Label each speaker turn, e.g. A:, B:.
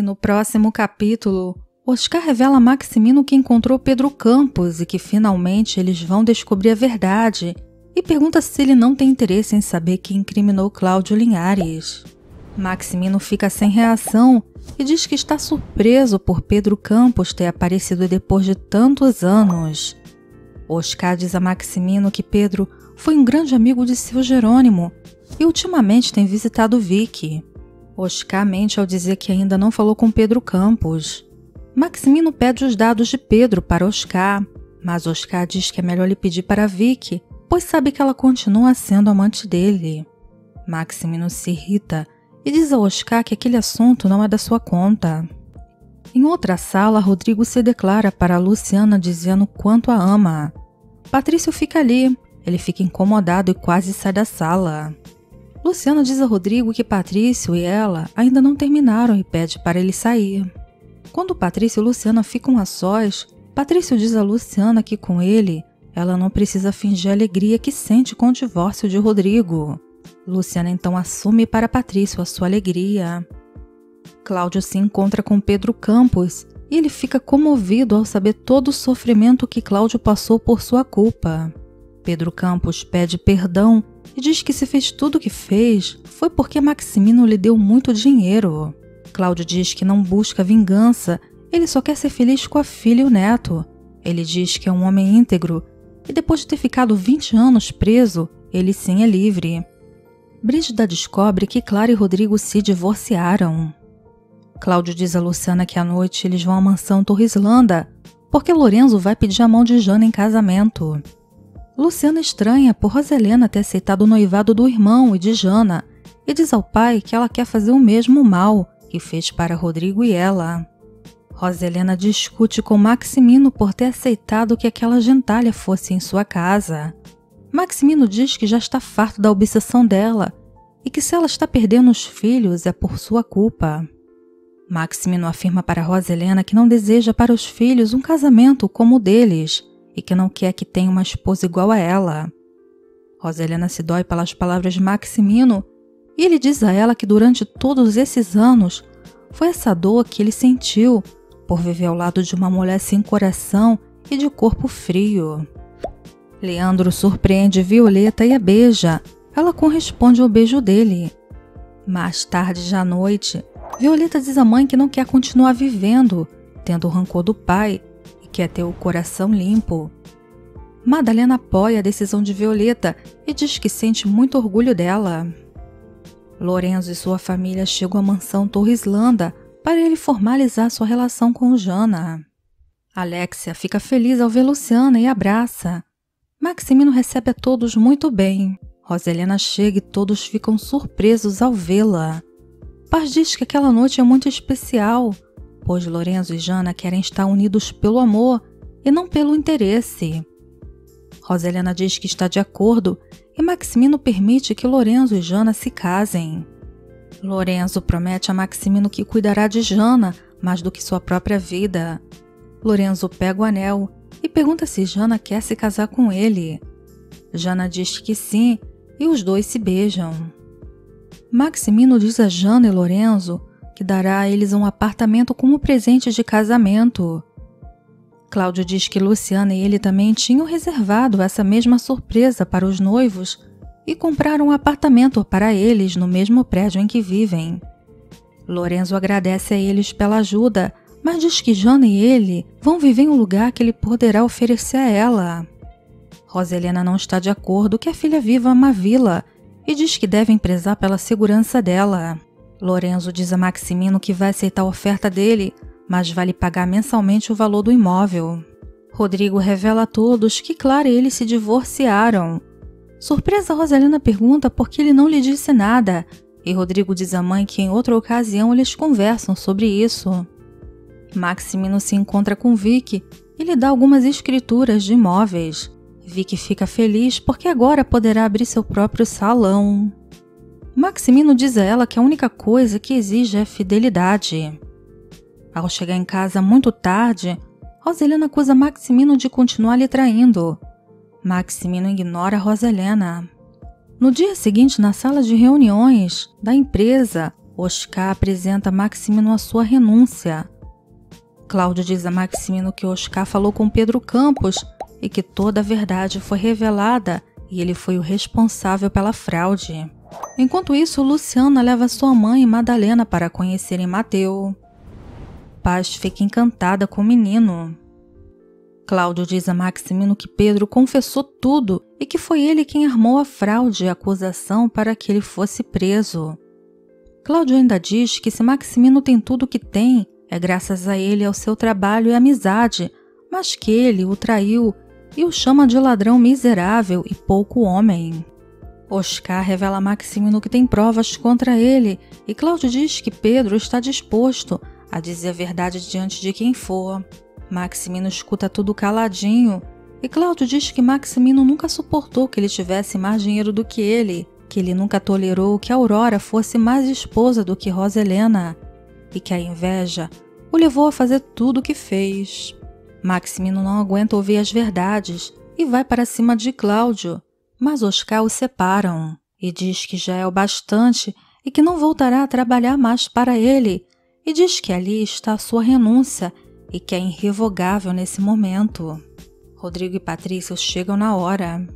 A: E no próximo capítulo, Oscar revela a Maximino que encontrou Pedro Campos e que finalmente eles vão descobrir a verdade, e pergunta se ele não tem interesse em saber quem incriminou Cláudio Linhares. Maximino fica sem reação e diz que está surpreso por Pedro Campos ter aparecido depois de tantos anos. Oscar diz a Maximino que Pedro foi um grande amigo de seu Jerônimo e ultimamente tem visitado Vicky. Oscar mente ao dizer que ainda não falou com Pedro Campos. Maximino pede os dados de Pedro para Oscar, mas Oscar diz que é melhor lhe pedir para Vicky, pois sabe que ela continua sendo amante dele. Maximino se irrita e diz a Oscar que aquele assunto não é da sua conta. Em outra sala, Rodrigo se declara para Luciana dizendo quanto a ama. Patrício fica ali, ele fica incomodado e quase sai da sala. Luciana diz a Rodrigo que Patrício e ela ainda não terminaram e pede para ele sair. Quando Patrício e Luciana ficam a sós, Patrício diz a Luciana que com ele, ela não precisa fingir a alegria que sente com o divórcio de Rodrigo. Luciana então assume para Patrício a sua alegria. Cláudio se encontra com Pedro Campos e ele fica comovido ao saber todo o sofrimento que Cláudio passou por sua culpa. Pedro Campos pede perdão e diz que se fez tudo o que fez foi porque Maximino lhe deu muito dinheiro. Cláudio diz que não busca vingança, ele só quer ser feliz com a filha e o neto. Ele diz que é um homem íntegro e depois de ter ficado 20 anos preso, ele sim é livre. Brígida descobre que Clara e Rodrigo se divorciaram. Cláudio diz a Luciana que à noite eles vão à mansão Torrislanda, porque Lorenzo vai pedir a mão de Jana em casamento. Luciana estranha por Roselena ter aceitado o noivado do irmão e de Jana, e diz ao pai que ela quer fazer o mesmo mal que fez para Rodrigo e ela. Roselena discute com Maximino por ter aceitado que aquela gentalha fosse em sua casa. Maximino diz que já está farto da obsessão dela e que se ela está perdendo os filhos é por sua culpa. Maximino afirma para Roselena que não deseja para os filhos um casamento como o deles e que não quer que tenha uma esposa igual a ela. Roselena se dói pelas palavras de Maximino e ele diz a ela que durante todos esses anos foi essa dor que ele sentiu por viver ao lado de uma mulher sem coração e de corpo frio. Leandro surpreende Violeta e a beija. Ela corresponde ao beijo dele. Mais tarde, já à noite, Violeta diz à mãe que não quer continuar vivendo, tendo o rancor do pai e quer ter o coração limpo. Madalena apoia a decisão de Violeta e diz que sente muito orgulho dela. Lorenzo e sua família chegam à mansão Torrislanda para ele formalizar sua relação com Jana. Alexia fica feliz ao ver Luciana e abraça. Maximino recebe a todos muito bem. Roselena chega e todos ficam surpresos ao vê-la. Paz diz que aquela noite é muito especial, pois Lorenzo e Jana querem estar unidos pelo amor e não pelo interesse. Roselena diz que está de acordo e Maximino permite que Lorenzo e Jana se casem. Lorenzo promete a Maximino que cuidará de Jana mais do que sua própria vida. Lorenzo pega o anel e pergunta se Jana quer se casar com ele. Jana diz que sim e os dois se beijam. Maximino diz a Jana e Lorenzo que dará a eles um apartamento como presente de casamento. Cláudio diz que Luciana e ele também tinham reservado essa mesma surpresa para os noivos e compraram um apartamento para eles no mesmo prédio em que vivem. Lorenzo agradece a eles pela ajuda, mas diz que Jana e ele vão viver em um lugar que ele poderá oferecer a ela. Roselena não está de acordo que a filha viva uma vila e diz que devem prezar pela segurança dela. Lorenzo diz a Maximino que vai aceitar a oferta dele, mas vai lhe pagar mensalmente o valor do imóvel. Rodrigo revela a todos que Clara e ele se divorciaram. Surpresa, Roselena pergunta por que ele não lhe disse nada, e Rodrigo diz à mãe que em outra ocasião eles conversam sobre isso. Maximino se encontra com Vicky e lhe dá algumas escrituras de imóveis. Vicky fica feliz porque agora poderá abrir seu próprio salão. Maximino diz a ela que a única coisa que exige é fidelidade. Ao chegar em casa muito tarde, Roselena acusa Maximino de continuar lhe traindo. Maximino ignora Roselena. No dia seguinte, na sala de reuniões da empresa, Oscar apresenta a Maximino a sua renúncia. Cláudio diz a Maximino que Oscar falou com Pedro Campos e que toda a verdade foi revelada e ele foi o responsável pela fraude. Enquanto isso, Luciana leva sua mãe e Madalena para conhecerem Mateu. Paz fica encantada com o menino. Cláudio diz a Maximino que Pedro confessou tudo e que foi ele quem armou a fraude e a acusação para que ele fosse preso. Cláudio ainda diz que se Maximino tem tudo o que tem, é graças a ele, ao seu trabalho e amizade, mas que ele o traiu e o chama de ladrão miserável e pouco homem. Oscar revela a Maximino que tem provas contra ele e Cláudio diz que Pedro está disposto a dizer a verdade diante de quem for. Maximino escuta tudo caladinho e Cláudio diz que Maximino nunca suportou que ele tivesse mais dinheiro do que ele nunca tolerou que Aurora fosse mais esposa do que Rosa Helena e que a inveja o levou a fazer tudo o que fez. Maximino não aguenta ouvir as verdades e vai para cima de Cláudio, mas Oscar os separam e diz que já é o bastante e que não voltará a trabalhar mais para ele e diz que ali está a sua renúncia e que é irrevogável nesse momento. Rodrigo e Patrícia chegam na hora.